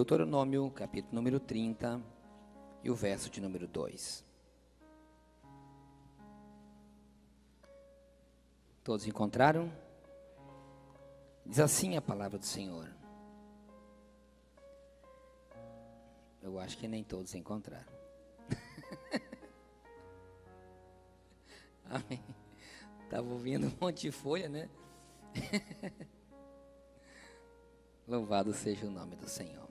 Deuteronômio, capítulo número 30, e o verso de número 2. Todos encontraram? Diz assim a palavra do Senhor. Eu acho que nem todos encontraram. Amém. Estava ouvindo um monte de folha, né? Louvado seja o nome do Senhor.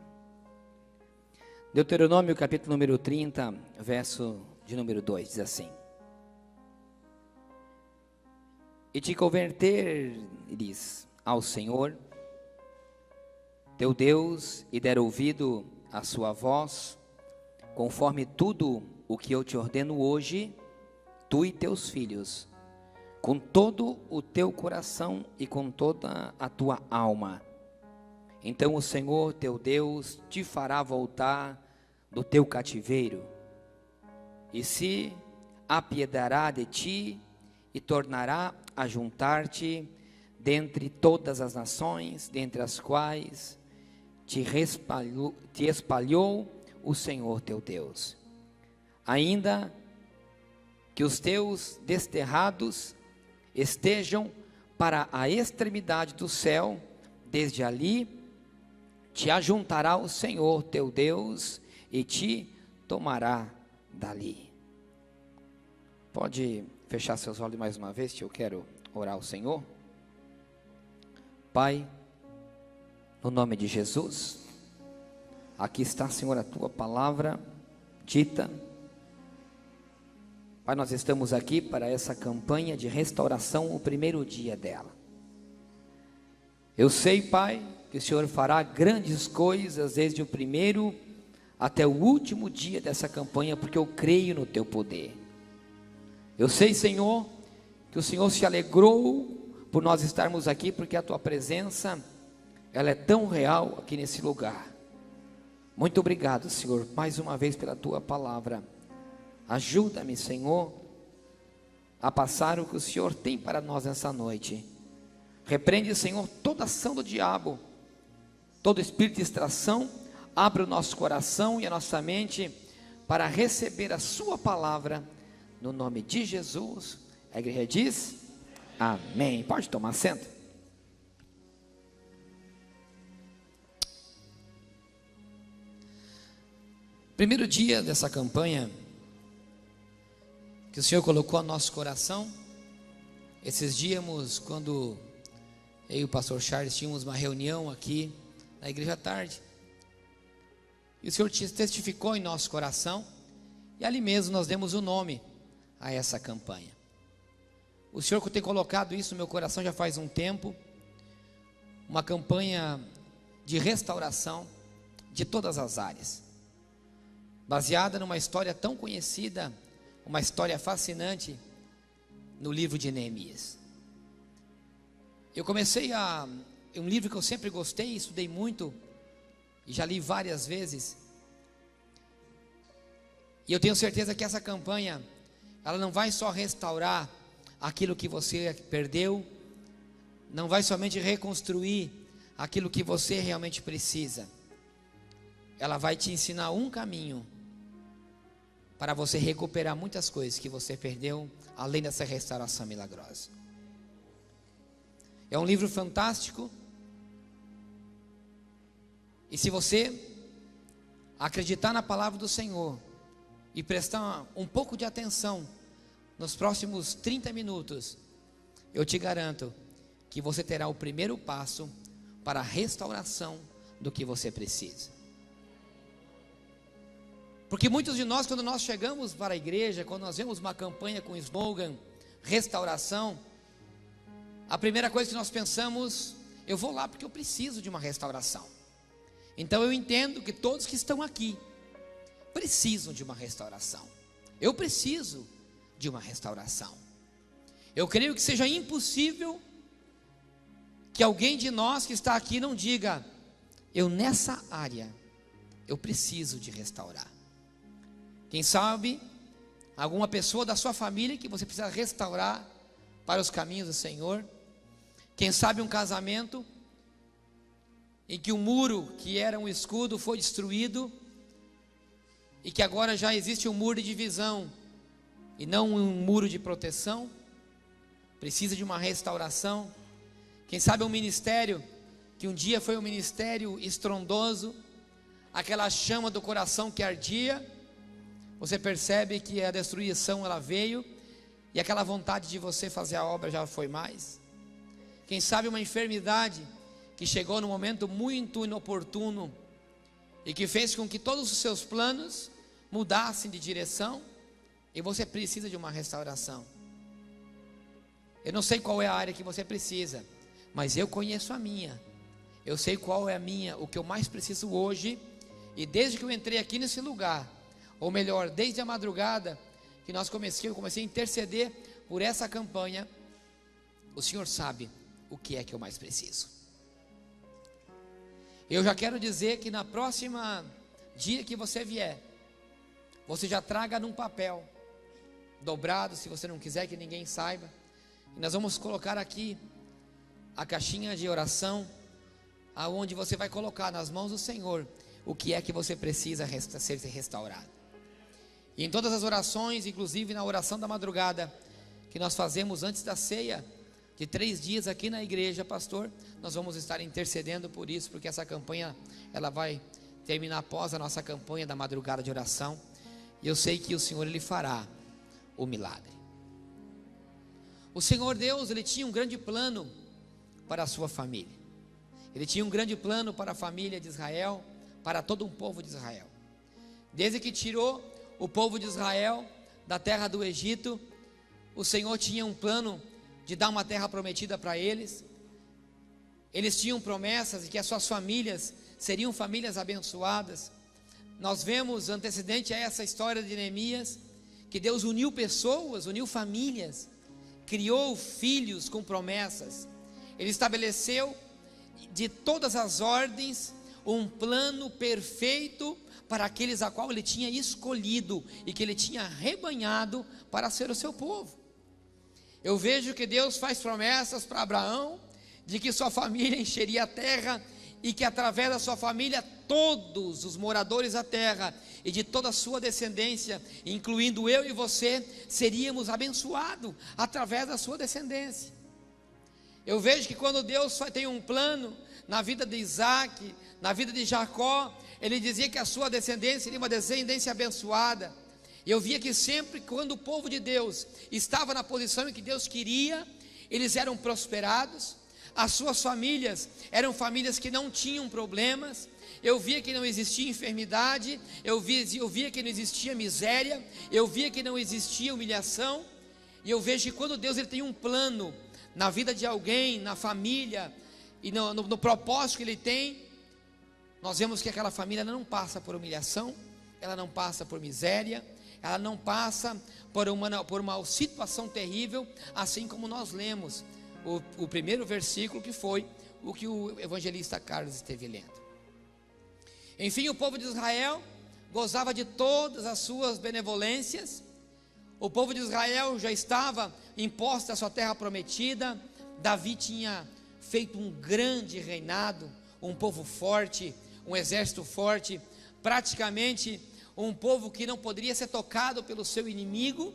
Deuteronômio, capítulo número 30, verso de número 2, diz assim: E te converteres ao Senhor, teu Deus, e der ouvido à sua voz, conforme tudo o que eu te ordeno hoje, tu e teus filhos, com todo o teu coração e com toda a tua alma. Então o Senhor teu Deus te fará voltar do teu cativeiro, e se apiedará de ti, e tornará a juntar-te dentre todas as nações, dentre as quais te espalhou o Senhor teu Deus. Ainda que os teus desterrados estejam para a extremidade do céu, desde ali te ajuntará o Senhor teu Deus e te tomará dali. Pode fechar seus olhos mais uma vez, que eu quero orar ao Senhor. Pai, no nome de Jesus, aqui está, Senhor, a tua palavra dita. Pai, nós estamos aqui para essa campanha de restauração, o primeiro dia dela. Eu sei, Pai, que o Senhor fará grandes coisas desde o primeiro até o último dia dessa campanha, porque eu creio no teu poder. Eu sei, Senhor, que o Senhor se alegrou por nós estarmos aqui, porque a tua presença, ela é tão real aqui nesse lugar. Muito obrigado, Senhor, mais uma vez pela tua palavra. Ajuda-me, Senhor, a passar o que o Senhor tem para nós nessa noite. Repreende, Senhor, toda ação do diabo, todo espírito de distração. Abre o nosso coração e a nossa mente para receber a sua palavra, no nome de Jesus. A igreja diz amém. Pode tomar assento. Primeiro dia dessa campanha que o Senhor colocou no nosso coração. Esses dias, quando eu e o pastor Charles tínhamos uma reunião aqui na igreja à tarde, e o Senhor testificou em nosso coração, e ali mesmo nós demos o nome a essa campanha. O Senhor tem colocado isso no meu coração já faz um tempo, uma campanha de restauração de todas as áreas, baseada numa história tão conhecida, uma história fascinante no livro de Neemias. Eu comecei um livro que eu sempre gostei, estudei muito, e já li várias vezes, e eu tenho certeza que essa campanha, ela não vai só restaurar aquilo que você perdeu, não vai somente reconstruir aquilo que você realmente precisa, ela vai te ensinar um caminho para você recuperar muitas coisas que você perdeu, além dessa restauração milagrosa. É um livro fantástico, e se você acreditar na palavra do Senhor e prestar um pouco de atenção nos próximos 30 minutos, eu te garanto que você terá o primeiro passo para a restauração do que você precisa. Porque muitos de nós, quando nós chegamos para a igreja, quando nós vemos uma campanha com o slogan restauração, a primeira coisa que nós pensamos: eu vou lá porque eu preciso de uma restauração. Então eu entendo que todos que estão aqui precisam de uma restauração. Eu preciso de uma restauração. Eu creio que seja impossível que alguém de nós que está aqui não diga: eu nessa área, eu preciso de restaurar. Quem sabe, alguma pessoa da sua família que você precisa restaurar para os caminhos do Senhor. Quem sabe um casamento em que o muro, que era um escudo, foi destruído, e que agora já existe um muro de divisão, e não um muro de proteção. Precisa de uma restauração. Quem sabe um ministério, que um dia foi um ministério estrondoso, aquela chama do coração que ardia, você percebe que a destruição ela veio, e aquela vontade de você fazer a obra já foi mais. Quem sabe uma enfermidade que chegou no momento muito inoportuno e que fez com que todos os seus planos mudassem de direção, e você precisa de uma restauração. Eu não sei qual é a área que você precisa, mas eu conheço a minha. Eu sei qual é a minha, o que eu mais preciso hoje. E desde que eu entrei aqui nesse lugar, ou melhor, desde a madrugada que eu comecei a interceder por essa campanha, o Senhor sabe o que é que eu mais preciso. Eu já quero dizer que na próxima dia que você vier, você já traga num papel dobrado, se você não quiser que ninguém saiba, e nós vamos colocar aqui a caixinha de oração, aonde você vai colocar nas mãos do Senhor o que é que você precisa ser restaurado. E em todas as orações, inclusive na oração da madrugada, que nós fazemos antes da ceia, de 3 dias aqui na igreja, pastor, nós vamos estar intercedendo por isso, porque essa campanha, ela vai terminar após a nossa campanha da madrugada de oração, e eu sei que o Senhor, Ele fará o milagre. O Senhor Deus, Ele tinha um grande plano para a sua família. Ele tinha um grande plano para a família de Israel, para todo um povo de Israel. Desde que tirou o povo de Israel da terra do Egito, o Senhor tinha um plano de dar uma terra prometida para eles. Eles tinham promessas de que as suas famílias seriam famílias abençoadas. Nós vemos antecedente a essa história de Neemias, que Deus uniu pessoas, uniu famílias, criou filhos com promessas. Ele estabeleceu de todas as ordens um plano perfeito para aqueles a qual Ele tinha escolhido e que Ele tinha rebanhado para ser o seu povo. Eu vejo que Deus faz promessas para Abraão, de que sua família encheria a terra, e que através da sua família, todos os moradores da terra, e de toda a sua descendência, incluindo eu e você, seríamos abençoados, através da sua descendência. Eu vejo que quando Deus tem um plano, na vida de Isaac, na vida de Jacó, Ele dizia que a sua descendência seria uma descendência abençoada. Eu via que sempre quando o povo de Deus estava na posição em que Deus queria, eles eram prosperados. As suas famílias eram famílias que não tinham problemas. Eu via que não existia enfermidade, eu via que não existia miséria, eu via que não existia humilhação. E eu vejo que quando Deus Ele tem um plano na vida de alguém, na família, e no propósito que Ele tem, nós vemos que aquela família não passa por humilhação, ela não passa por miséria, ela não passa por uma situação terrível, assim como nós lemos o primeiro versículo, que foi o que o evangelista Carlos esteve lendo. Enfim, o povo de Israel gozava de todas as suas benevolências. O povo de Israel já estava imposto à sua terra prometida. Davi tinha feito um grande reinado, um povo forte, um exército forte, praticamente um povo que não poderia ser tocado pelo seu inimigo.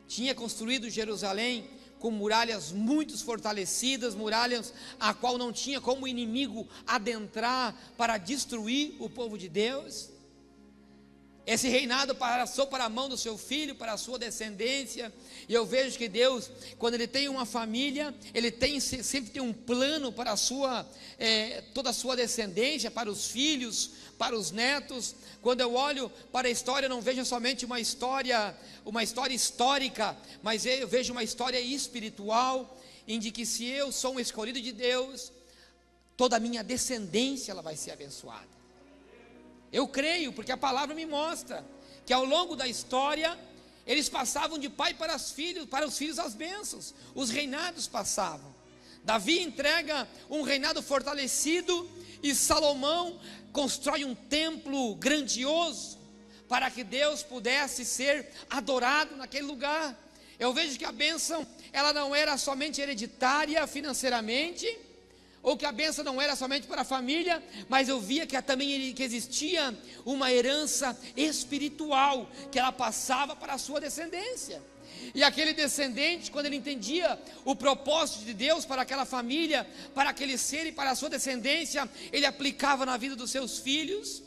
Tinha construído Jerusalém com muralhas muito fortalecidas, muralhas a qual não tinha como o inimigo adentrar para destruir o povo de Deus. Esse reinado passou para a mão do seu filho, para a sua descendência. E eu vejo que Deus, quando Ele tem uma família, Ele sempre tem um plano para toda a sua descendência, para os filhos, para os netos. Quando eu olho para a história, eu não vejo somente uma história histórica, mas eu vejo uma história espiritual, em que se eu sou um escolhido de Deus, toda a minha descendência ela vai ser abençoada. Eu creio, porque a palavra me mostra que ao longo da história eles passavam de pai para os filhos as bênçãos, os reinados passavam. Davi entrega um reinado fortalecido, e Salomão constrói um templo grandioso para que Deus pudesse ser adorado naquele lugar. Eu vejo que a bênção ela não era somente hereditária financeiramente, ou que a bênção não era somente para a família, mas eu via que também que existia uma herança espiritual, que ela passava para a sua descendência. E aquele descendente, quando ele entendia o propósito de Deus para aquela família, para aquele ser e para a sua descendência, ele aplicava na vida dos seus filhos,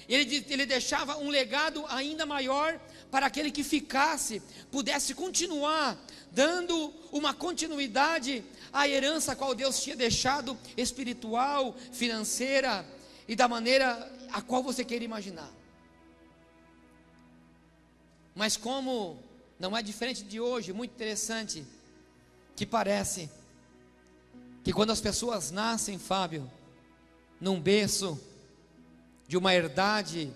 ele deixava um legado ainda maior para aquele que ficasse, pudesse continuar dando uma continuidade à herança a qual Deus tinha deixado, espiritual, financeira e da maneira a qual você queira imaginar. Mas como não é diferente de hoje, muito interessante, que parece que quando as pessoas nascem, Fábio, num berço de uma herdade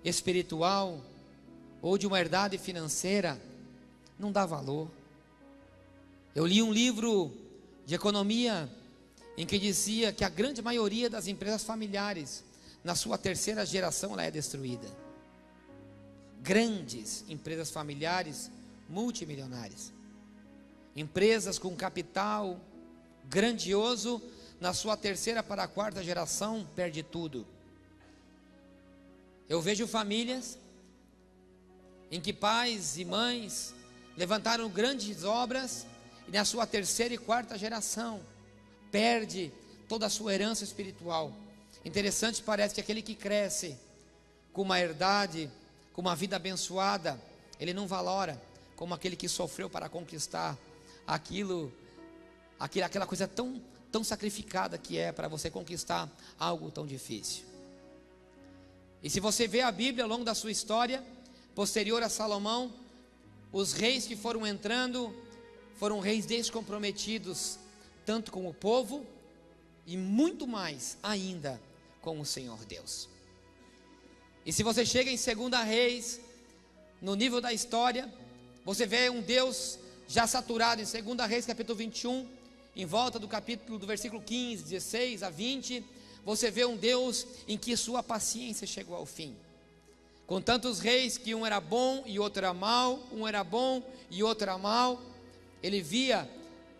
espiritual ou de uma herdade financeira, não dá valor. Eu li um livro de economia em que dizia que a grande maioria das empresas familiares, na sua terceira geração, ela é destruída. Grandes empresas familiares multimilionárias, empresas com capital grandioso, na sua terceira para a quarta geração, perde tudo. Eu vejo famílias em que pais e mães levantaram grandes obras, e na sua terceira e quarta geração, perde toda a sua herança espiritual. Interessante, parece que aquele que cresce com uma herdade, com uma vida abençoada, ele não valora como aquele que sofreu para conquistar aquela coisa tão sacrificada que é para você conquistar algo tão difícil. E se você vê a Bíblia ao longo da sua história, posterior a Salomão, os reis que foram entrando, foram reis descomprometidos, tanto com o povo, e muito mais ainda com o Senhor Deus. E se você chega em 2 Reis, no nível da história, você vê um Deus já saturado em 2 Reis capítulo 21, em volta do versículo 15, 16 a 20, você vê um Deus em que sua paciência chegou ao fim. Com tantos reis que um era bom e outro era mau, um era bom e outro era mau, ele via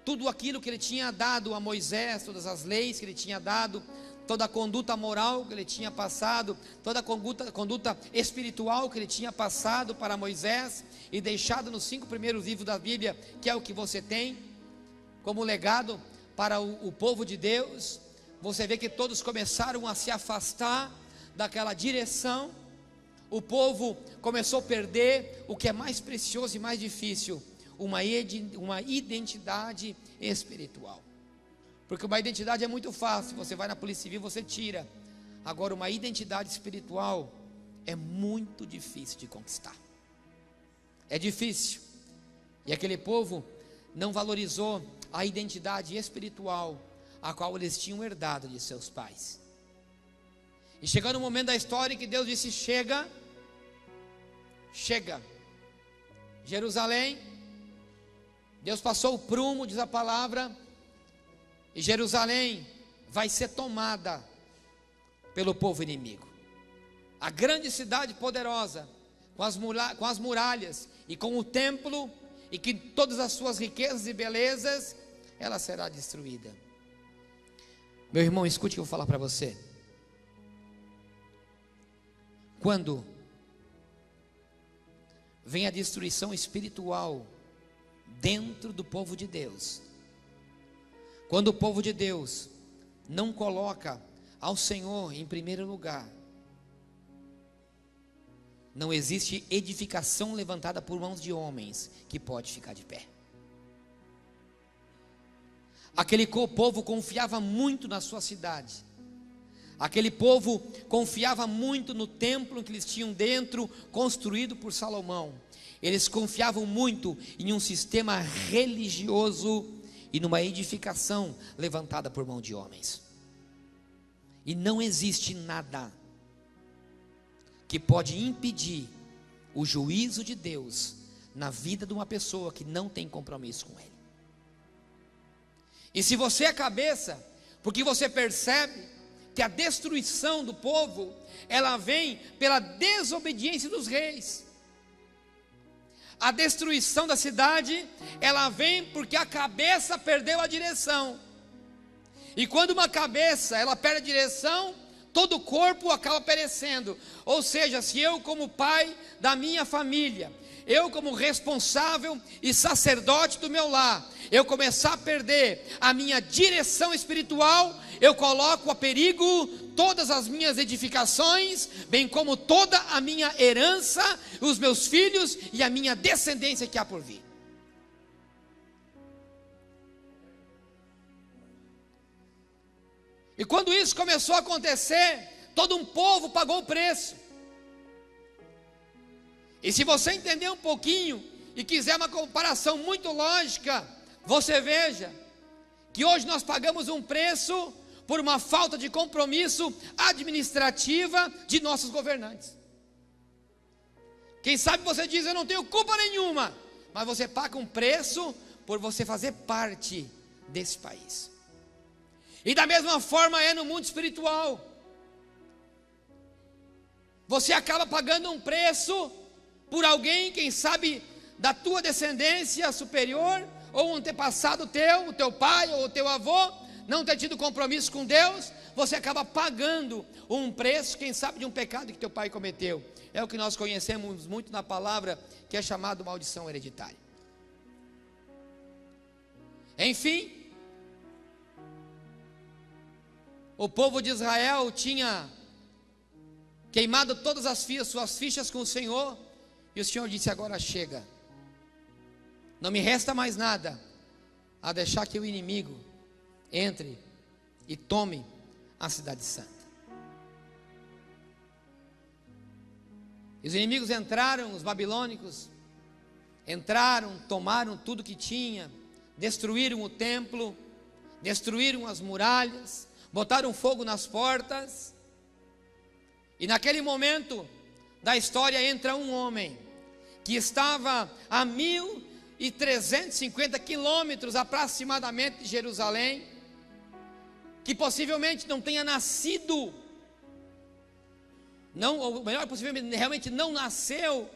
tudo aquilo que ele tinha dado a Moisés, todas as leis que ele tinha dado, toda a conduta moral que ele tinha passado, toda a conduta espiritual que ele tinha passado para Moisés e deixado nos 5 primeiros livros da Bíblia, que é o que você tem como legado para o povo de Deus. Você vê que todos começaram a se afastar daquela direção, o povo começou a perder o que é mais precioso e mais difícil, uma identidade espiritual. Porque uma identidade é muito fácil, você vai na Polícia Civil, você tira. Agora uma identidade espiritual é muito difícil de conquistar. É difícil. E aquele povo não valorizou a identidade espiritual a qual eles tinham herdado de seus pais. E chegando um momento da história que Deus disse: chega, Jerusalém, Deus passou o prumo, diz a palavra, e Jerusalém vai ser tomada pelo povo inimigo. A grande cidade poderosa, com as muralhas e com o templo, e que todas as suas riquezas e belezas, ela será destruída. Meu irmão, escute o que eu vou falar para você. Quando vem a destruição espiritual dentro do povo de Deus, quando o povo de Deus não coloca ao Senhor em primeiro lugar, não existe edificação levantada por mãos de homens que pode ficar de pé. Aquele povo confiava muito na sua cidade, aquele povo confiava muito no templo que eles tinham dentro, construído por Salomão. Eles confiavam muito em um sistema religioso e numa edificação levantada por mão de homens. E não existe nada que pode impedir o juízo de Deus na vida de uma pessoa que não tem compromisso com Ele. E se você é cabeça, porque você percebe que a destruição do povo, ela vem pela desobediência dos reis. A destruição da cidade, ela vem porque a cabeça perdeu a direção. E quando uma cabeça ela perde a direção, todo o corpo acaba perecendo. Ou seja, se eu como pai da minha família, eu como responsável e sacerdote do meu lar, eu começar a perder a minha direção espiritual, eu coloco a perigo todas as minhas edificações, bem como toda a minha herança, os meus filhos e a minha descendência que há por vir. E quando isso começou a acontecer, todo um povo pagou o preço. E se você entender um pouquinho e quiser uma comparação muito lógica, você veja que hoje nós pagamos um preço por uma falta de compromisso administrativa de nossos governantes. Quem sabe você diz: eu não tenho culpa nenhuma, mas você paga um preço por você fazer parte desse país. E da mesma forma é no mundo espiritual. Você acaba pagando um preço por alguém, quem sabe da tua descendência superior, ou um antepassado teu, o teu pai ou o teu avô, não ter tido compromisso com Deus. Você acaba pagando um preço, quem sabe de um pecado que teu pai cometeu. É o que nós conhecemos muito na palavra, que é chamado maldição hereditária. Enfim, o povo de Israel tinha queimado todas as suas fichas com o Senhor, e o Senhor disse: agora chega, não me resta mais nada a deixar que o inimigo entre e tome a cidade santa. E os inimigos entraram, os babilônicos entraram, tomaram tudo que tinha, destruíram o templo, destruíram as muralhas, botaram fogo nas portas. E naquele momento da história entra um homem que estava a 1.350 quilômetros aproximadamente de Jerusalém, que possivelmente não tenha nascido, não, ou melhor, possivelmente realmente não nasceu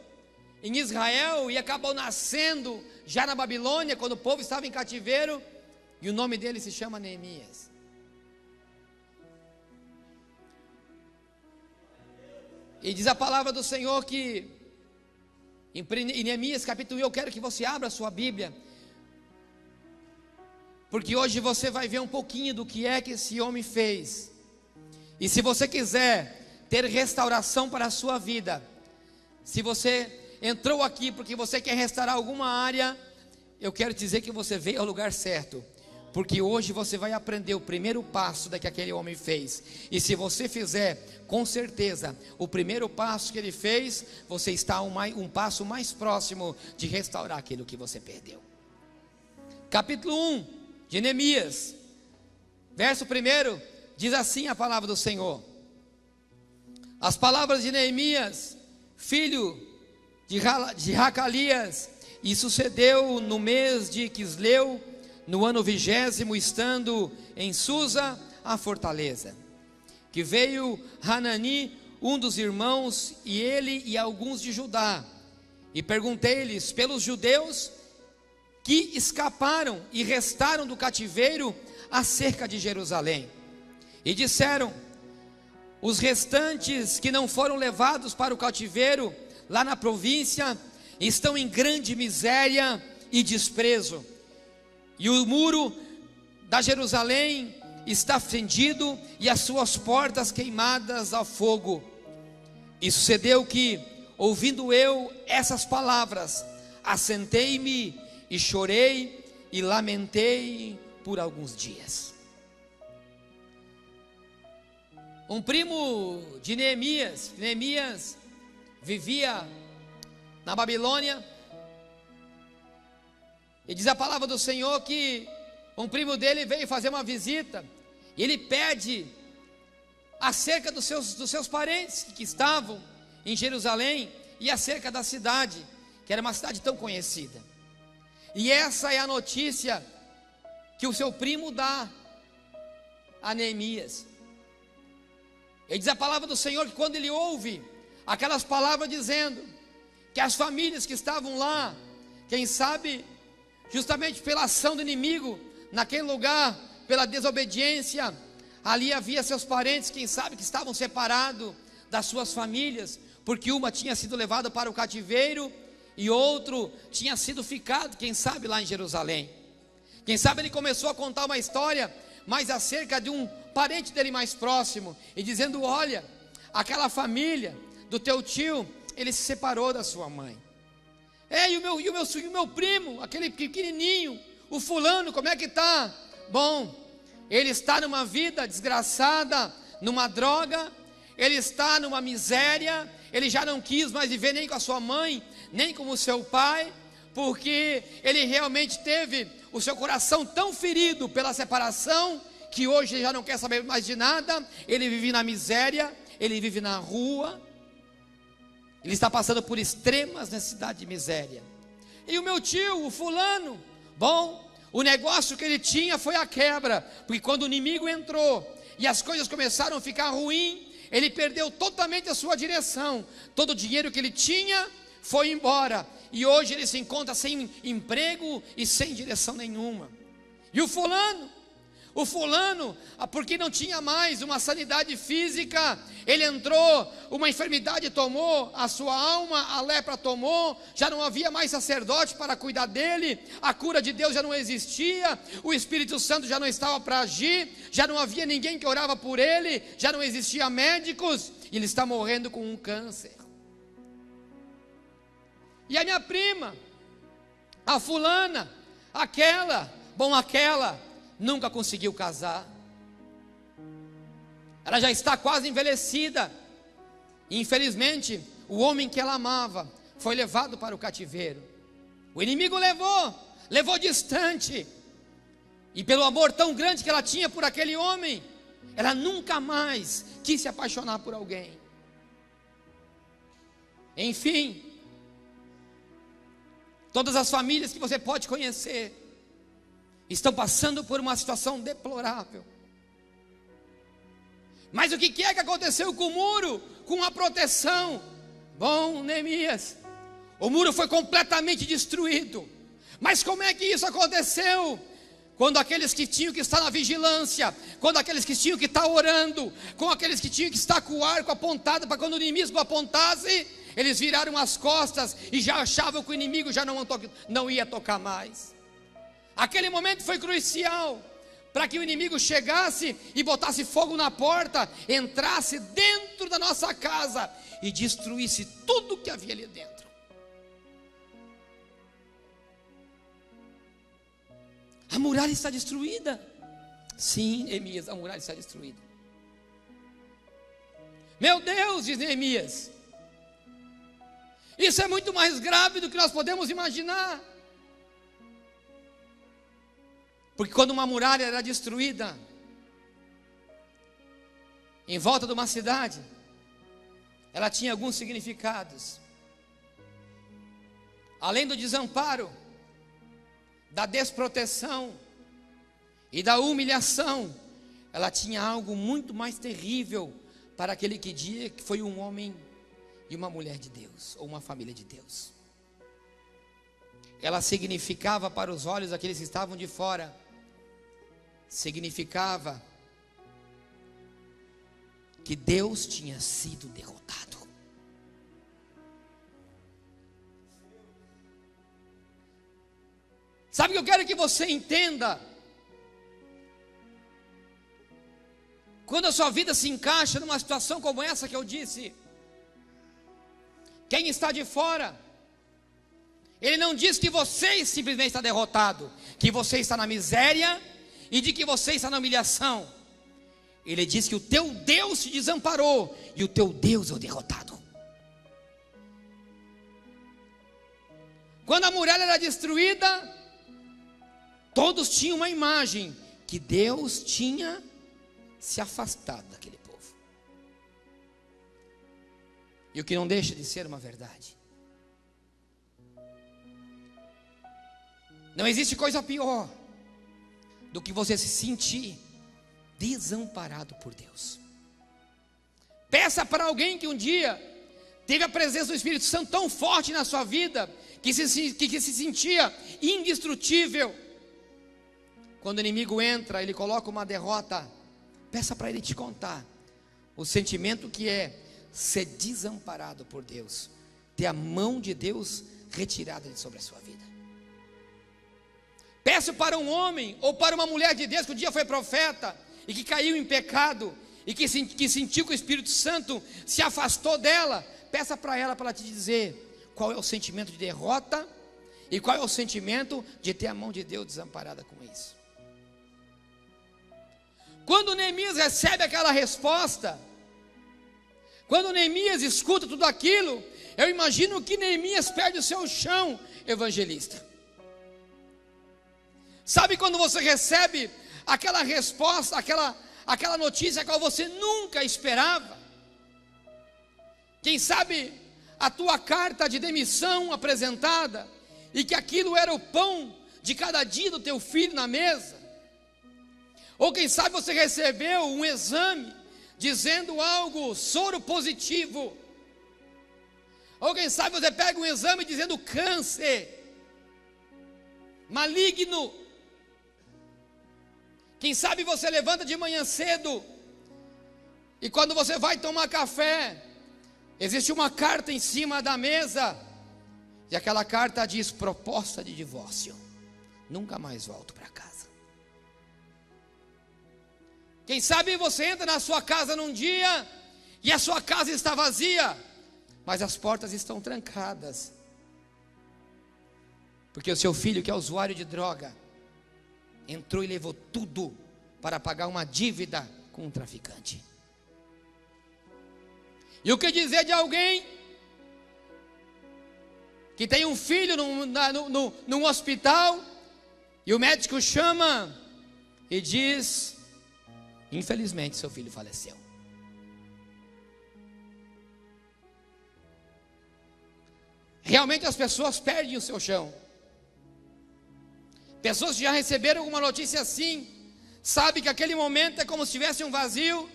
em Israel, e acabou nascendo já na Babilônia, quando o povo estava em cativeiro, e o nome dele se chama Neemias. E diz a palavra do Senhor que em Neemias capítulo 1, eu quero que você abra a sua Bíblia, porque hoje você vai ver um pouquinho do que é que esse homem fez. E se você quiser ter restauração para a sua vida, se você entrou aqui porque você quer restaurar alguma área, eu quero te dizer que você veio ao lugar certo, porque hoje você vai aprender o primeiro passo que aquele homem fez. E se você fizer, com certeza, o primeiro passo que ele fez, você está um passo mais próximo de restaurar aquilo que você perdeu. Capítulo 1 de Neemias, verso 1, diz assim a palavra do Senhor: as palavras de Neemias, filho de Racalias, e sucedeu no mês de Quisleu, no ano 20º, estando em Susa, a fortaleza, que veio Hanani, um dos irmãos, e ele e alguns de Judá, e perguntei-lhes pelos judeus que escaparam e restaram do cativeiro acerca de Jerusalém. E disseram: os restantes que não foram levados para o cativeiro lá na província estão em grande miséria e desprezo, e o muro da Jerusalém está fendido e as suas portas queimadas ao fogo. E sucedeu que, ouvindo eu essas palavras, assentei-me e chorei e lamentei por alguns dias. Um primo de Neemias vivia na Babilônia, e diz a palavra do Senhor que um primo dele veio fazer uma visita, e ele pede acerca dos seus parentes que estavam em Jerusalém, e acerca da cidade, que era uma cidade tão conhecida. E essa é a notícia que o seu primo dá a Neemias. Ele diz a palavra do Senhor que quando ele ouve aquelas palavras dizendo que as famílias que estavam lá, quem sabe justamente pela ação do inimigo naquele lugar, pela desobediência. Ali havia seus parentes, quem sabe, que estavam separados das suas famílias, porque uma tinha sido levada para o cativeiro e outro tinha sido ficado, quem sabe, lá em Jerusalém. Quem sabe ele começou a contar uma história mais acerca de um parente dele mais próximo, e dizendo: olha, aquela família do teu tio, ele se separou da sua mãe. E o meu primo, aquele pequenininho, o fulano, como é que está? Bom, ele está numa vida desgraçada, numa droga, ele está numa miséria, ele já não quis mais viver nem com a sua mãe, nem com o seu pai, porque ele realmente teve o seu coração tão ferido pela separação, que hoje ele já não quer saber mais de nada. Ele vive na miséria, ele vive na rua, ele está passando por extremas necessidades de miséria. E o meu tio, o fulano, bom, o negócio que ele tinha foi a quebra, porque quando o inimigo entrou e as coisas começaram a ficar ruins, ele perdeu totalmente a sua direção. Todo o dinheiro que ele tinha foi embora, e hoje ele se encontra sem emprego e sem direção nenhuma. E o fulano, porque não tinha mais uma sanidade física, ele entrou, uma enfermidade tomou a sua alma, a lepra tomou, já não havia mais sacerdote para cuidar dele, a cura de Deus já não existia, o Espírito Santo já não estava para agir, já não havia ninguém que orava por ele, já não existia médicos, e ele está morrendo com um câncer. E a minha prima, a fulana, aquela nunca conseguiu casar. Ela já está quase envelhecida. E infelizmente, o homem que ela amava foi levado para o cativeiro. O inimigo levou distante. E pelo amor tão grande que ela tinha por aquele homem, ela nunca mais quis se apaixonar por alguém. Enfim, todas as famílias que você pode conhecer estão passando por uma situação deplorável. Mas o que é que aconteceu com o muro? Com a proteção? Bom, Neemias, o muro foi completamente destruído. Mas como é que isso aconteceu? Quando aqueles que tinham que estar na vigilância, quando aqueles que tinham que estar orando, com aqueles que tinham que estar com o arco apontado, para quando o inimigo apontasse, eles viraram as costas e já achavam que o inimigo já não ia tocar mais. Aquele momento foi crucial para que o inimigo chegasse e botasse fogo na porta, entrasse dentro da nossa casa e destruísse tudo que havia ali dentro. A muralha está destruída. Sim, Neemias, a muralha está destruída. Meu Deus, diz Neemias, isso é muito mais grave do que nós podemos imaginar. Porque quando uma muralha era destruída em volta de uma cidade, ela tinha alguns significados. Além do desamparo, da desproteção e da humilhação, ela tinha algo muito mais terrível para aquele que dizia que foi um homem e uma mulher de Deus, ou uma família de Deus. Ela significava para os olhos daqueles que estavam de fora, significava que Deus tinha sido derrotado. Sabe o que eu quero que você entenda? Quando a sua vida se encaixa numa situação como essa que eu disse, quem está de fora, ele não diz que você simplesmente está derrotado, que você está na miséria e de que você está na humilhação. Ele diz que o teu Deus te desamparou e o teu Deus é o derrotado. Quando a muralha era destruída, todos tinham uma imagem que Deus tinha se afastado daquele povo. E o que não deixa de ser uma verdade. Não existe coisa pior do que você se sentir desamparado por Deus. Peça para alguém que um dia teve a presença do Espírito Santo tão forte na sua vida, que se sentia indestrutível. quando o inimigo entra, ele coloca uma derrota, peça para ele te contar o sentimento que é ser desamparado por Deus, ter a mão de Deus retirada de sobre a sua vida. Peço para um homem ou para uma mulher de Deus que um dia foi profeta e que caiu em pecado e que sentiu que o Espírito Santo se afastou dela, peça para ela te dizer qual é o sentimento de derrota e qual é o sentimento de ter a mão de Deus desamparada com isso. Quando Neemias recebe aquela resposta, quando Neemias escuta tudo aquilo, eu imagino que Neemias perde o seu chão evangelista. Sabe quando você recebe aquela resposta, aquela notícia a qual você nunca esperava? Quem sabe a tua carta de demissão apresentada, e que aquilo era o pão de cada dia do teu filho na mesa. Ou quem sabe você recebeu um exame dizendo algo soro positivo. Ou quem sabe você pega um exame dizendo câncer, maligno. Quem sabe você levanta de manhã cedo e quando você vai tomar café, existe uma carta em cima da mesa e aquela carta diz proposta de divórcio, nunca mais volto para casa. Quem sabe você entra na sua casa num dia e a sua casa está vazia, mas as portas estão trancadas, porque o seu filho, que é usuário de droga, entrou e levou tudo para pagar uma dívida com um traficante. E o que dizer de alguém que tem um filho num hospital e o médico chama e diz: infelizmente seu filho faleceu. Realmente as pessoas perdem o seu chão. Pessoas que já receberam alguma notícia assim, sabe que aquele momento é como se tivesse um vazio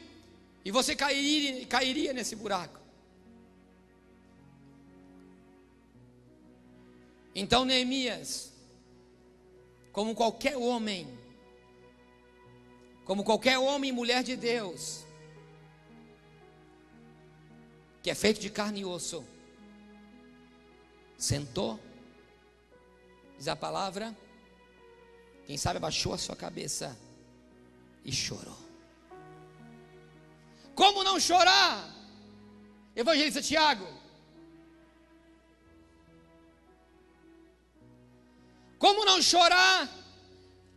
e você cairia nesse buraco. Então Neemias, como qualquer homem e mulher de Deus, que é feito de carne e osso, sentou, diz a palavra, quem sabe abaixou a sua cabeça e chorou. Como não chorar, evangelista Tiago? Como não chorar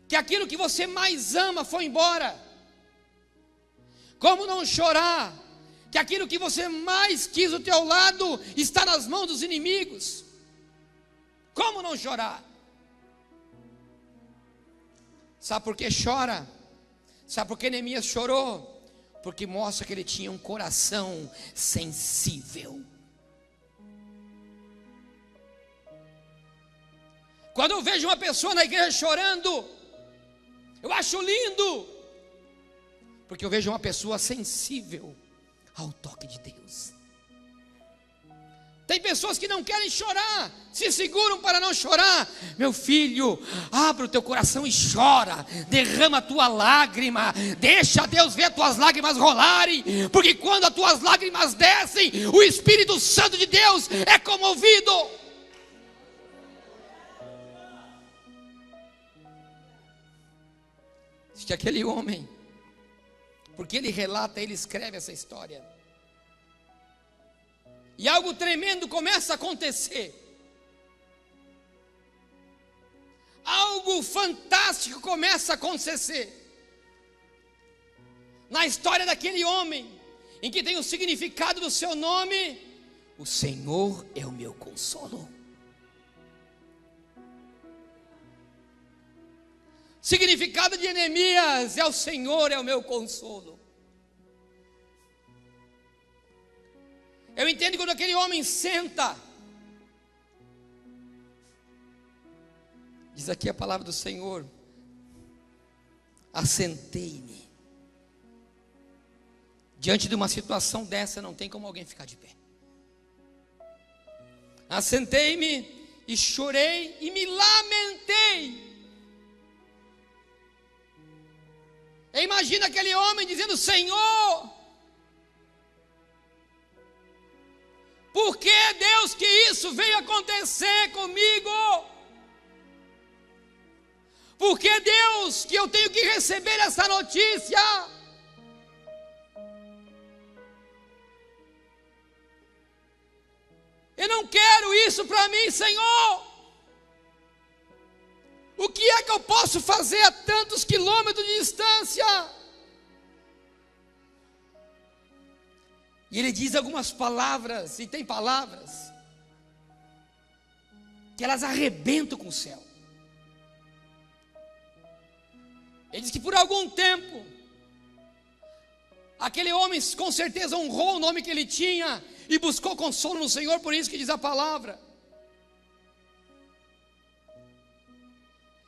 que aquilo que você mais ama foi embora? Como não chorar que aquilo que você mais quis do teu lado está nas mãos dos inimigos? Como não chorar? Sabe por que chora? Sabe por que Neemias chorou? Porque mostra que ele tinha um coração sensível. Quando eu vejo uma pessoa na igreja chorando, eu acho lindo, porque eu vejo uma pessoa sensível ao toque de Deus. Tem pessoas que não querem chorar, se seguram para não chorar. Meu filho, abre o teu coração e chora, derrama a tua lágrima, deixa Deus ver as tuas lágrimas rolarem, porque quando as tuas lágrimas descem, o Espírito Santo de Deus é comovido. Diz que aquele homem, porque ele relata, ele escreve essa história, e algo tremendo começa a acontecer. Algo fantástico começa a acontecer na história daquele homem, em que tem o significado do seu nome: o Senhor é o meu consolo. Significado de Neemias é: o Senhor é o meu consolo. Eu entendo quando aquele homem senta, diz aqui a palavra do Senhor: assentei-me. Diante de uma situação dessa, não tem como alguém ficar de pé. Assentei-me e chorei e me lamentei. Imagina aquele homem dizendo: Senhor, por que, Deus, que isso veio acontecer comigo? Por que, Deus, que eu tenho que receber essa notícia? Eu não quero isso para mim, Senhor. O que é que eu posso fazer a tantos quilômetros de distância? E ele diz algumas palavras, e tem palavras que elas arrebentam com o céu. Ele diz que por algum tempo aquele homem com certeza honrou o nome que ele tinha e buscou consolo no Senhor, por isso que diz a palavra.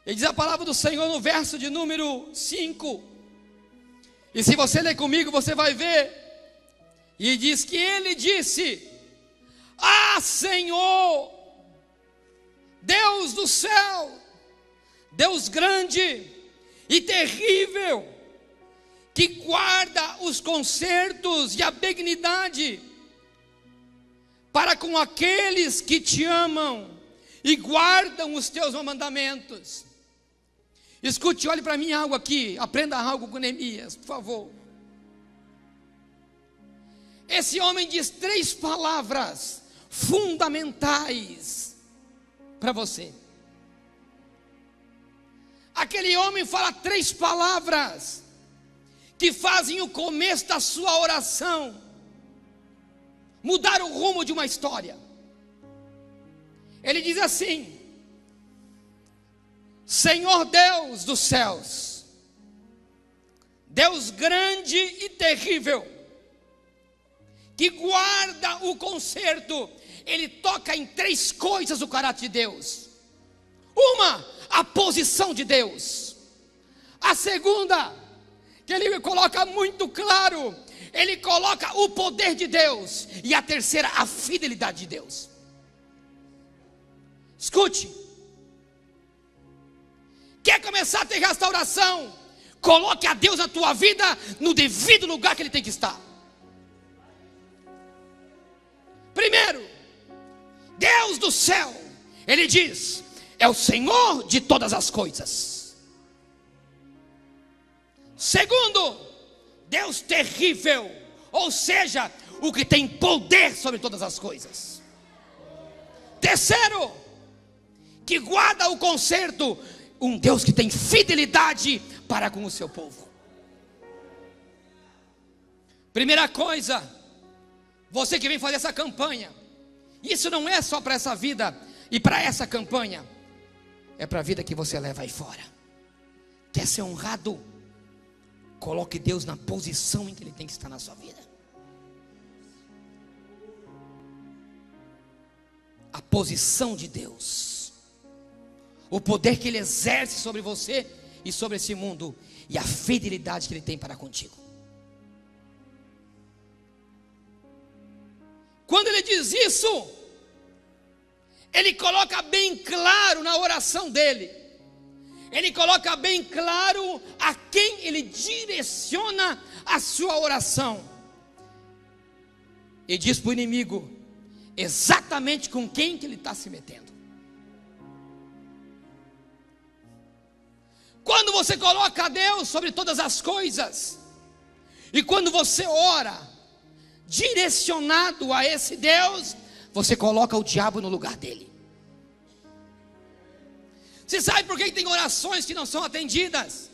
Ele diz a palavra do Senhor no verso de número 5. E se você ler comigo, você vai ver. E diz que ele disse: Ah, Senhor, Deus do céu, Deus grande e terrível, que guarda os consertos e a benignidade para com aqueles que te amam e guardam os teus mandamentos. Escute, olhe para mim algo aqui, aprenda algo com Neemias, por favor. Esse homem diz 3 palavras fundamentais para você. Aquele homem fala 3 palavras que fazem o começo da sua oração mudar o rumo de uma história. Ele diz assim: Senhor Deus dos céus, Deus grande e terrível, que guarda o conserto. Ele toca em 3 coisas o caráter de Deus. Uma, a posição de Deus. A segunda, que ele coloca muito claro, ele coloca o poder de Deus. E a terceira, a fidelidade de Deus. Escute, quer começar a ter restauração? Coloque a Deus na tua vida no devido lugar que Ele tem que estar. Primeiro, Deus do céu, Ele diz, é o Senhor de todas as coisas. Segundo, Deus terrível, ou seja, o que tem poder sobre todas as coisas. Terceiro, que guarda o conserto, um Deus que tem fidelidade para com o seu povo. Primeira coisa, você que vem fazer essa campanha, isso não é só para essa vida e para essa campanha, é para a vida que você leva aí fora. Quer ser honrado? Coloque Deus na posição em que Ele tem que estar na sua vida. A posição de Deus, o poder que Ele exerce sobre você e sobre esse mundo, e a fidelidade que Ele tem para contigo. Quando Ele diz isso, Ele coloca bem claro na oração dele, Ele coloca bem claro a quem Ele direciona a sua oração, e diz para o inimigo exatamente com quem que ele está se metendo. Quando você coloca a Deus sobre todas as coisas, e quando você ora direcionado a esse Deus, você coloca o diabo no lugar dele. Você sabe por que tem orações que não são atendidas?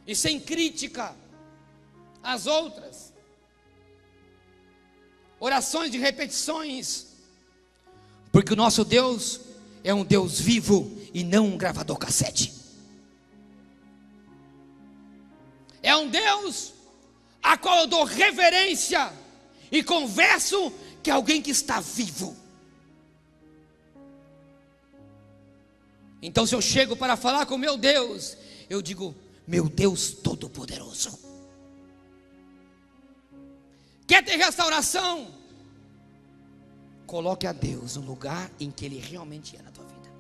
E sem crítica às outras, orações de repetições, porque o nosso Deus é um Deus vivo e não um gravador cassete. É um Deus a qual eu dou reverência e converso que é alguém que está vivo. Então, se eu chego para falar com meu Deus, eu digo, meu Deus Todo-Poderoso. Quer ter restauração? Coloque a Deus no lugar em que Ele realmente é na tua vida.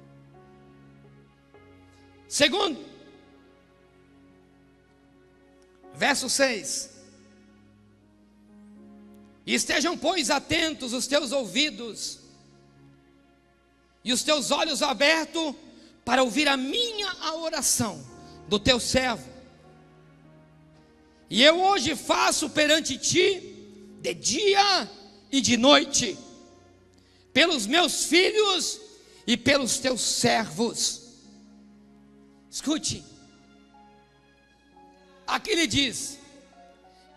Segundo, Verso 6: estejam, pois, atentos os teus ouvidos e os teus olhos abertos para ouvir a minha oração do teu servo. E eu hoje faço perante ti de dia e de noite, pelos meus filhos e pelos teus servos. Escute, aqui ele diz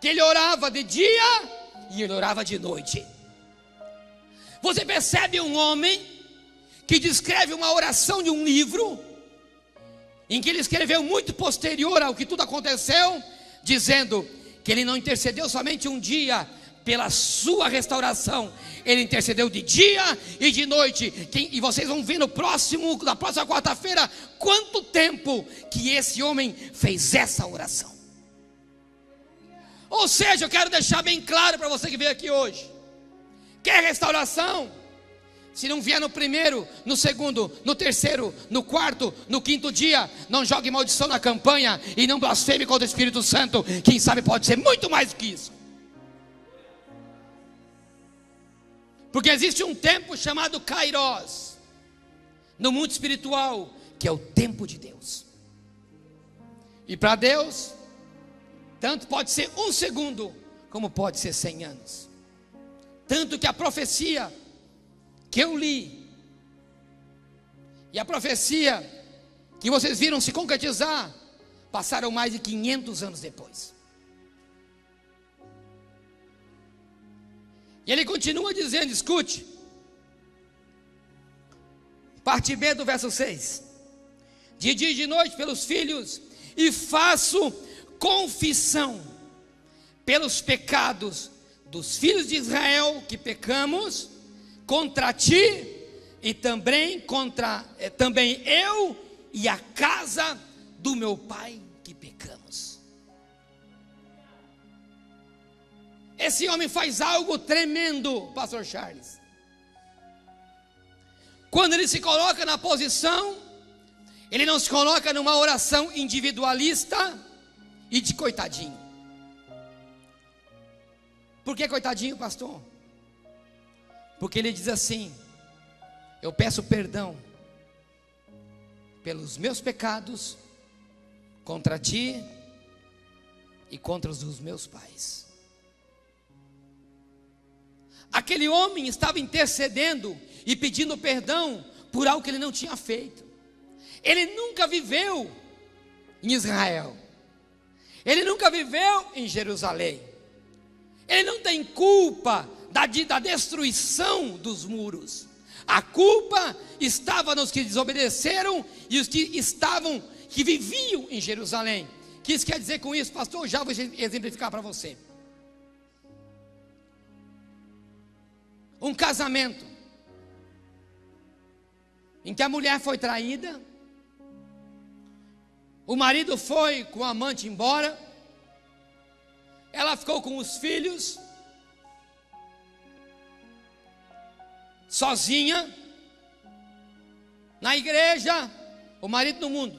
que ele orava de dia e ele orava de noite. Você percebe um homem que descreve uma oração de um livro, em que ele escreveu muito posterior ao que tudo aconteceu, dizendo que ele não intercedeu somente um dia pela sua restauração, ele intercedeu de dia e de noite. E vocês vão ver na próxima quarta-feira quanto tempo que esse homem fez essa oração. Ou seja, eu quero deixar bem claro para você que veio aqui hoje: quer restauração? Se não vier no primeiro, no segundo, no terceiro, no quarto, no quinto dia, não jogue maldição na campanha e não blasfeme contra o Espírito Santo. Quem sabe pode ser muito mais do que isso. Porque existe um tempo chamado Kairos no mundo espiritual, que é o tempo de Deus. E para Deus, tanto pode ser um segundo, como pode ser 100 anos. Tanto que a profecia que eu li, e a profecia que vocês viram se concretizar, passaram mais de 500 anos depois. E ele continua dizendo, escute, parte B do verso 6: de dia e de noite pelos filhos, e faço confissão pelos pecados dos filhos de Israel que pecamos contra ti, e também também eu e a casa do meu pai que pecamos. Esse homem faz algo tremendo, pastor Charles. Quando ele se coloca na posição, ele não se coloca numa oração individualista e de coitadinho. Por que coitadinho, pastor? Porque ele diz assim: eu peço perdão pelos meus pecados contra ti e contra os dos meus pais. Aquele homem estava intercedendo e pedindo perdão por algo que ele não tinha feito. Ele nunca viveu em Israel, ele nunca viveu em Jerusalém, ele não tem culpa da destruição dos muros. A culpa estava nos que desobedeceram e os que viviam em Jerusalém. O que isso quer dizer com isso, pastor? Já vou exemplificar para você. Um casamento em que a mulher foi traída, o marido foi com o amante embora, ela ficou com os filhos, sozinha, na igreja, o marido no mundo.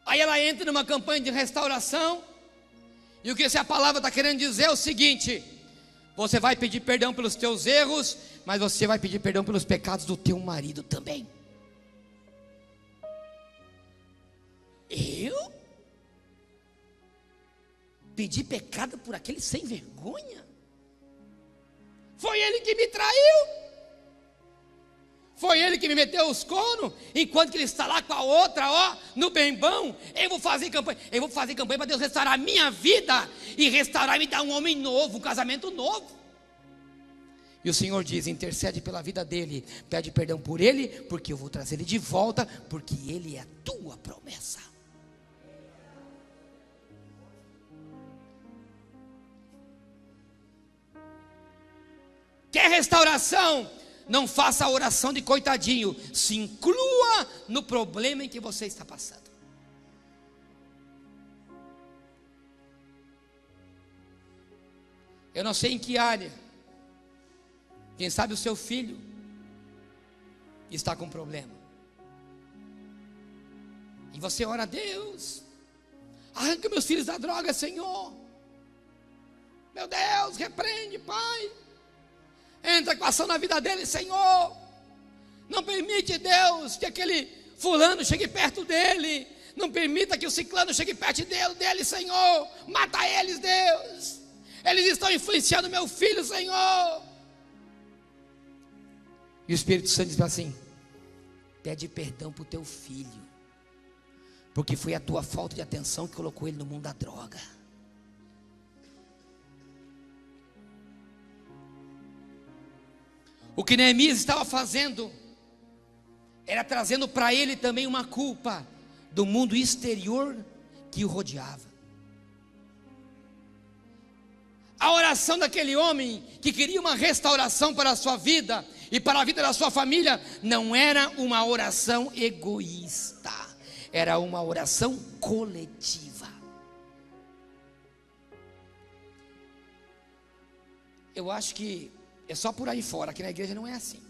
Aí ela entra numa campanha de restauração, e o que essa palavra está querendo dizer é o seguinte: você vai pedir perdão pelos teus erros, mas você vai pedir perdão pelos pecados do teu marido também. Eu? Pedi pecado por aquele sem vergonha? Foi ele que me traiu, foi ele que me meteu os cornos, enquanto que ele está lá com a outra, ó, no bem-bom. Eu vou fazer campanha para Deus restaurar a minha vida, e restaurar e me dar um homem novo, um casamento novo. E o Senhor diz: intercede pela vida dele, pede perdão por ele, porque eu vou trazer ele de volta, porque ele é a tua promessa. Quer restauração? Não faça a oração de coitadinho, se inclua no problema em que você está passando. Eu não sei em que área, quem sabe o seu filho está com problema, e você ora a Deus, Arranca meus filhos da droga, Senhor. Meu Deus, repreende, Pai. Entra com ação na vida dele, Senhor. Não permite, Deus, que aquele fulano chegue perto dele. Não permita que o ciclano chegue perto dele, Senhor. Mata eles, Deus. Eles estão influenciando meu filho, Senhor. E o Espírito Santo diz assim: pede perdão para o teu filho, porque foi a tua falta de atenção que colocou ele no mundo da droga. O que Neemias estava fazendo era trazendo para ele também uma culpa do mundo exterior que o rodeava. A oração daquele homem que queria uma restauração para a sua vida e para a vida da sua família não era uma oração egoísta, era uma oração coletiva. Eu acho que é só por aí fora, aqui na igreja não é assim.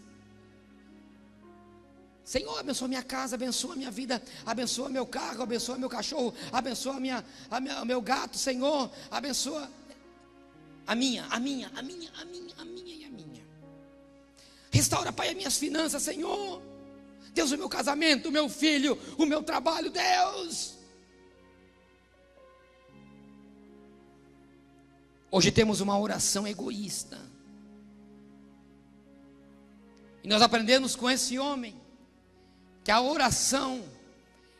Senhor, abençoa minha casa, abençoa minha vida, abençoa meu carro, abençoa meu cachorro, abençoa o meu gato, Senhor, abençoa a minha. Restaura, Pai, as minhas finanças, Senhor. Deus, o meu casamento, o meu filho, o meu trabalho, Deus. Hoje temos uma oração egoísta. E nós aprendemos com esse homem que a oração,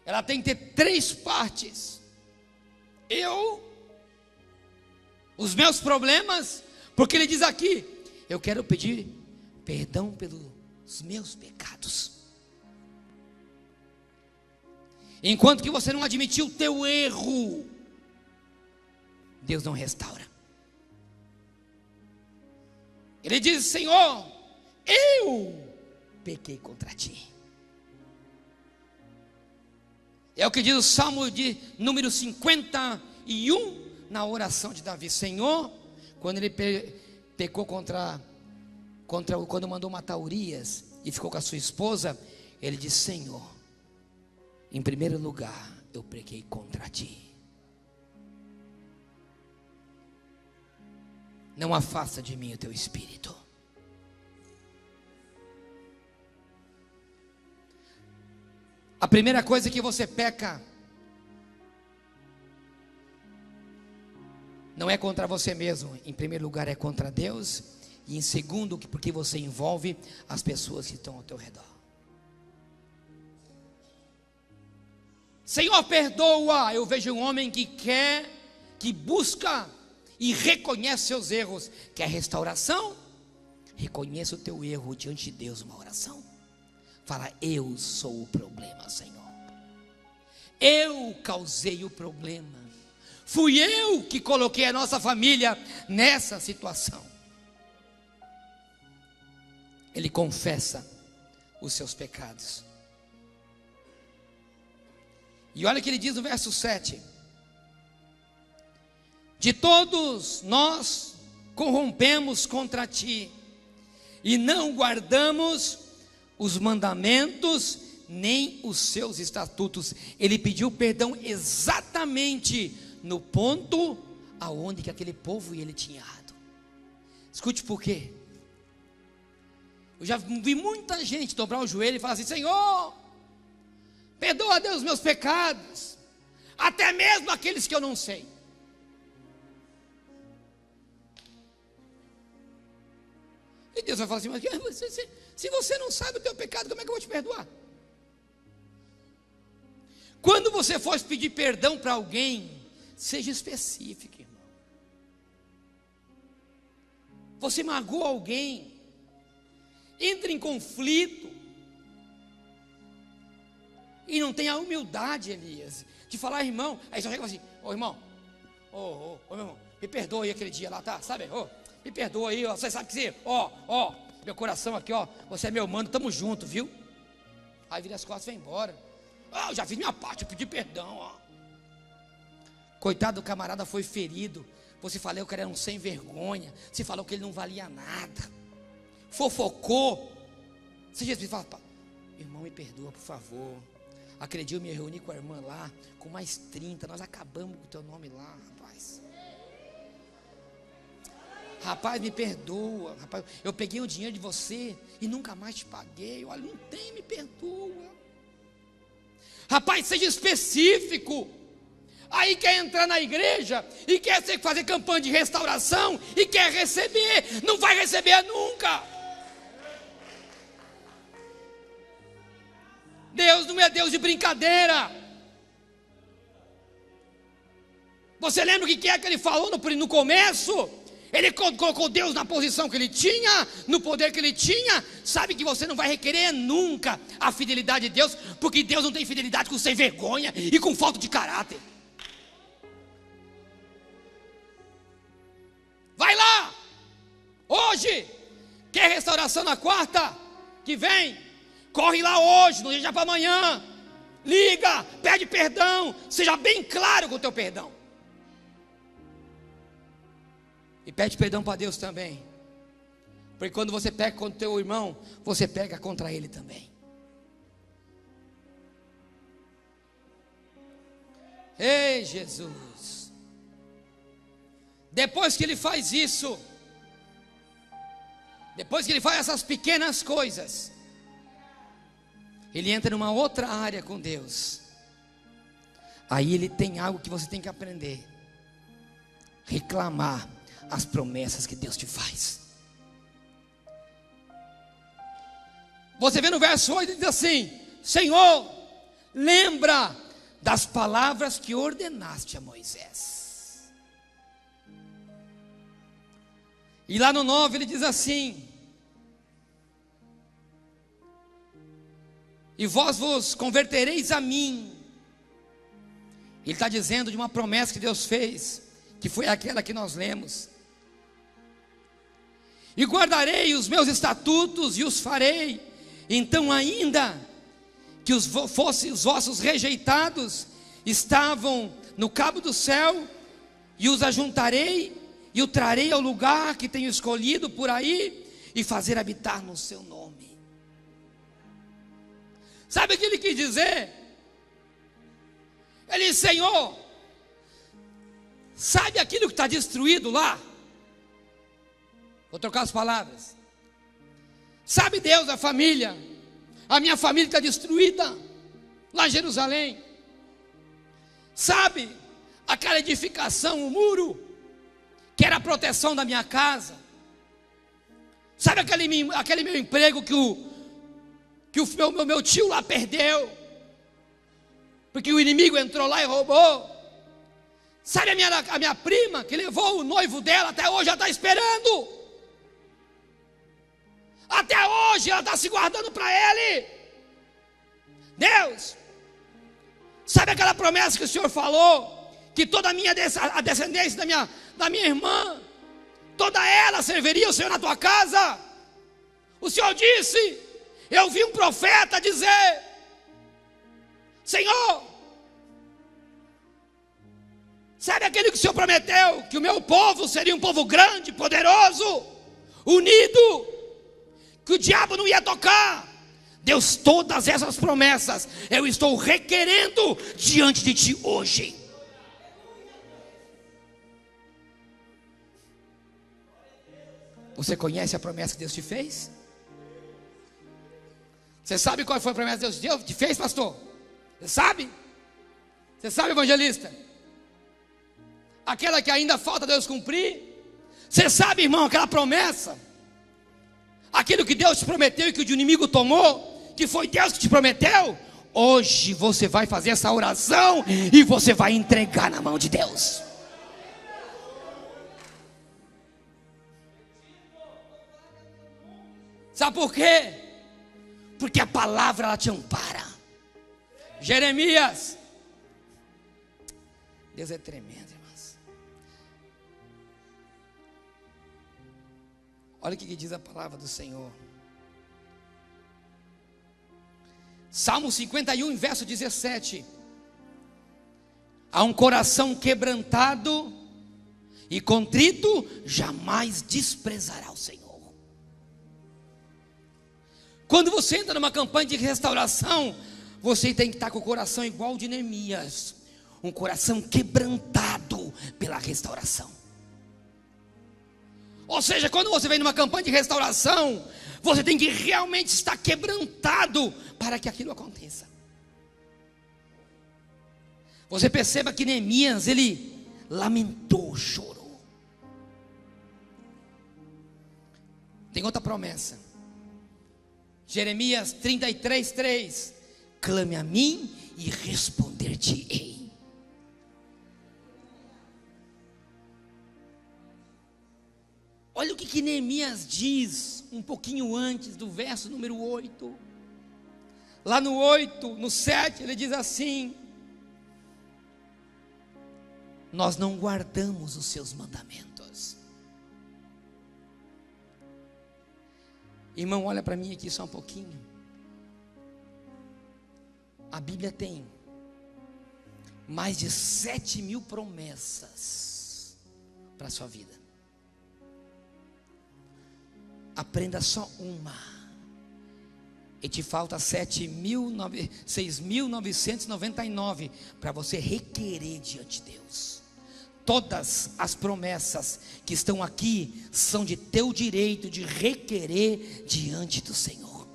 ela tem que ter 3 partes. Os meus problemas, porque ele diz aqui: eu quero pedir perdão pelos meus pecados. Enquanto que você não admitir o teu erro, Deus não restaura. Ele diz: Senhor, eu pequei contra ti. É o que diz o Salmo de número 51, na oração de Davi. Senhor, quando ele pecou quando mandou matar Urias e ficou com a sua esposa, ele disse: Senhor, em primeiro lugar eu pequei contra ti. Não afasta de mim o teu espírito. A primeira coisa que você peca não é contra você mesmo. Em primeiro lugar é contra Deus. E em segundo, porque você envolve as pessoas que estão ao teu redor. Senhor, perdoa. Eu vejo um homem que busca e reconhece seus erros. Quer restauração? Reconheça o teu erro diante de Deus, uma oração. Fala: eu sou o problema, Senhor. Eu causei o problema. Fui eu que coloquei a nossa família nessa situação. Ele confessa os seus pecados. E olha o que ele diz no verso 7. De todos nós corrompemos contra ti, e não guardamos os mandamentos, nem os seus estatutos. Ele pediu perdão exatamente no ponto aonde que aquele povo e ele tinha errado. Escute por quê. Eu já vi muita gente dobrar o joelho e falar assim: Senhor, perdoa, Deus, os meus pecados, até mesmo aqueles que eu não sei. E Deus vai falar assim: mas se você não sabe o teu pecado, como é que eu vou te perdoar? Quando você for pedir perdão para alguém, seja específico, irmão. Você magoou alguém, entra em conflito, e não tem a humildade, Elias, de falar: irmão, aí só chega assim: ô irmão, ô meu irmão, me perdoa aí aquele dia lá, tá? Sabe? Me perdoa aí, ó, você sabe que você, meu coração aqui, ó, você é meu mano, tamo junto, viu? Aí vira as costas e vai embora. Eu já fiz minha parte, eu pedi perdão, ó. Coitado do camarada, foi ferido. Você falou que ele era um sem vergonha. Você falou que ele não valia nada. Fofocou. Você já fala: irmão, me perdoa, por favor. Aquele dia eu me reuni com a irmã lá, com mais 30, nós acabamos com o teu nome lá, rapaz. Rapaz, me perdoa, rapaz, eu peguei o dinheiro de você e nunca mais te paguei. Olha, não tem, me perdoa. Rapaz, seja específico. Aí quer entrar na igreja e quer fazer campanha de restauração e quer receber, não vai receber nunca. Deus não é Deus de brincadeira. Você lembra o que é que ele falou no começo? Ele colocou Deus na posição que ele tinha, no poder que ele tinha. Sabe que você não vai requerer nunca a fidelidade de Deus, porque Deus não tem fidelidade com sem vergonha e com falta de caráter. Vai lá, hoje, quer restauração na quarta que vem? Corre lá hoje, não deixa para amanhã. Liga, pede perdão, seja bem claro com o teu perdão. E pede perdão para Deus também. Porque quando você pega contra o teu irmão, você pega contra ele também. Ei, Jesus. Depois que ele faz isso, depois que ele faz essas pequenas coisas, ele entra numa outra área com Deus. Aí ele tem algo que você tem que aprender: reclamar as promessas que Deus te faz. Você vê no verso 8, diz assim: Senhor, lembra das palavras que ordenaste a Moisés. E lá no 9 ele diz assim: e vós vos convertereis a mim. Ele está dizendo de uma promessa que Deus fez, que foi aquela que nós lemos. E guardarei os meus estatutos e os farei. Então, ainda que os vossos rejeitados estavam no cabo do céu, e os ajuntarei e o trarei ao lugar que tenho escolhido por aí, e fazer habitar no seu nome. Sabe o que ele quis dizer? Ele disse: Senhor, sabe aquilo que está destruído lá? Vou trocar as palavras. Sabe, Deus, a família, a minha família está destruída lá em Jerusalém. Sabe aquela edificação, o muro, que era a proteção da minha casa? Sabe aquele meu emprego que o meu tio lá perdeu, porque o inimigo entrou lá e roubou? Sabe a minha prima, que levou o noivo dela, até hoje ela está esperando. Até hoje ela está se guardando para ele. Deus, sabe aquela promessa que o Senhor falou, que toda a descendência da minha irmã, toda ela serviria o Senhor na tua casa? O Senhor disse: eu vi um profeta dizer: Senhor, sabe aquele que o Senhor prometeu, que o meu povo seria um povo grande, poderoso, unido, que o diabo não ia tocar? Deus, todas essas promessas eu estou requerendo diante de ti hoje. Você conhece a promessa que Deus te fez? Você sabe qual foi a promessa que Deus te fez, pastor? Você sabe? Você sabe, evangelista? Aquela que ainda falta Deus cumprir? Você sabe, irmão, aquela promessa? Aquilo que Deus te prometeu e que o inimigo tomou, que foi Deus que te prometeu? Hoje você vai fazer essa oração e você vai entregar na mão de Deus. Sabe por quê? Porque a palavra ela te ampara. Jeremias, Deus é tremendo, irmãos. Olha o que diz a palavra do Senhor. Salmo 51, verso 17. A um coração quebrantado e contrito jamais desprezará o Senhor. Quando você entra numa campanha de restauração, você tem que estar com o coração igual de Neemias, um coração quebrantado pela restauração. Ou seja, quando você vem numa campanha de restauração, você tem que realmente estar quebrantado para que aquilo aconteça. Você perceba que Neemias, ele lamentou, chorou. Tem outra promessa. Jeremias 33:3. Clame a mim e responder-te-ei. Olha o que Neemias diz um pouquinho antes do verso número 8. Lá no 8, no 7, ele diz assim: nós não guardamos os seus mandamentos. Irmão, olha para mim aqui só um pouquinho. A Bíblia tem mais de 7.000 promessas para a sua vida. Aprenda só uma, e te falta 6.999 para você requerer diante de Deus. Todas as promessas que estão aqui são de teu direito de requerer diante do Senhor,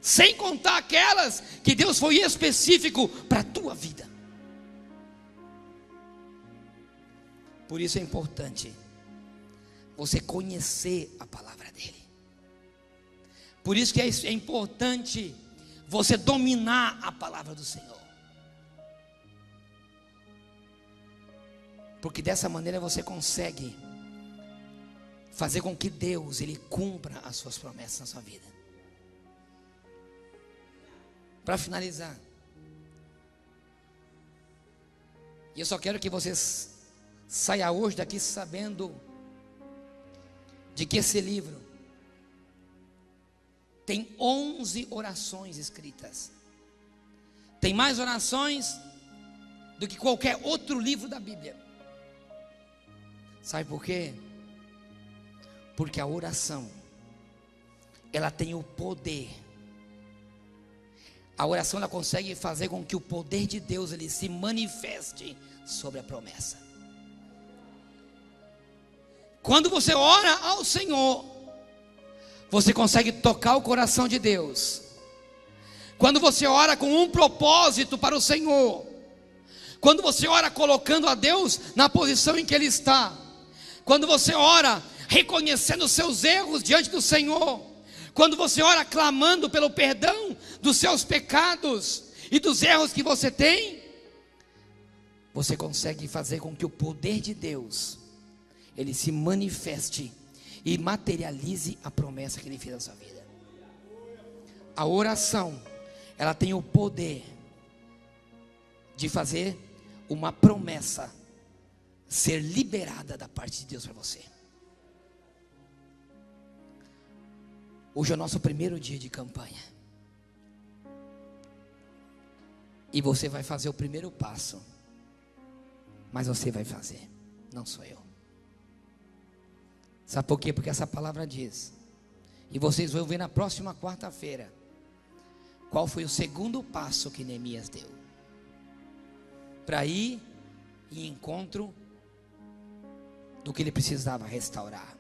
sem contar aquelas que Deus foi específico para a tua vida. Por isso é importante você conhecer a palavra dele. Por isso que é importante você dominar a palavra do Senhor, porque dessa maneira você consegue fazer com que Deus, ele cumpra as suas promessas na sua vida. Para finalizar, eu só quero que vocês saiam hoje daqui sabendo de que esse livro tem 11 orações escritas. Tem mais orações do que qualquer outro livro da Bíblia. Sabe por quê? Porque a oração, ela tem o poder. A oração, ela consegue fazer com que o poder de Deus, ele se manifeste sobre a promessa. Quando você ora ao Senhor, você consegue tocar o coração de Deus. Quando você ora com um propósito para o Senhor, quando você ora colocando a Deus na posição em que Ele está, quando você ora reconhecendo os seus erros diante do Senhor, quando você ora clamando pelo perdão dos seus pecados e dos erros que você tem, você consegue fazer com que o poder de Deus, ele se manifeste e materialize a promessa que ele fez na sua vida. A oração, ela tem o poder de fazer uma promessa ser liberada da parte de Deus para você. Hoje é o nosso primeiro dia de campanha, e você vai fazer o primeiro passo, mas você vai fazer, não sou eu. Sabe por quê? Porque essa palavra diz, e vocês vão ver na próxima quarta-feira, qual foi o segundo passo que Neemias deu para ir em encontro do que ele precisava restaurar.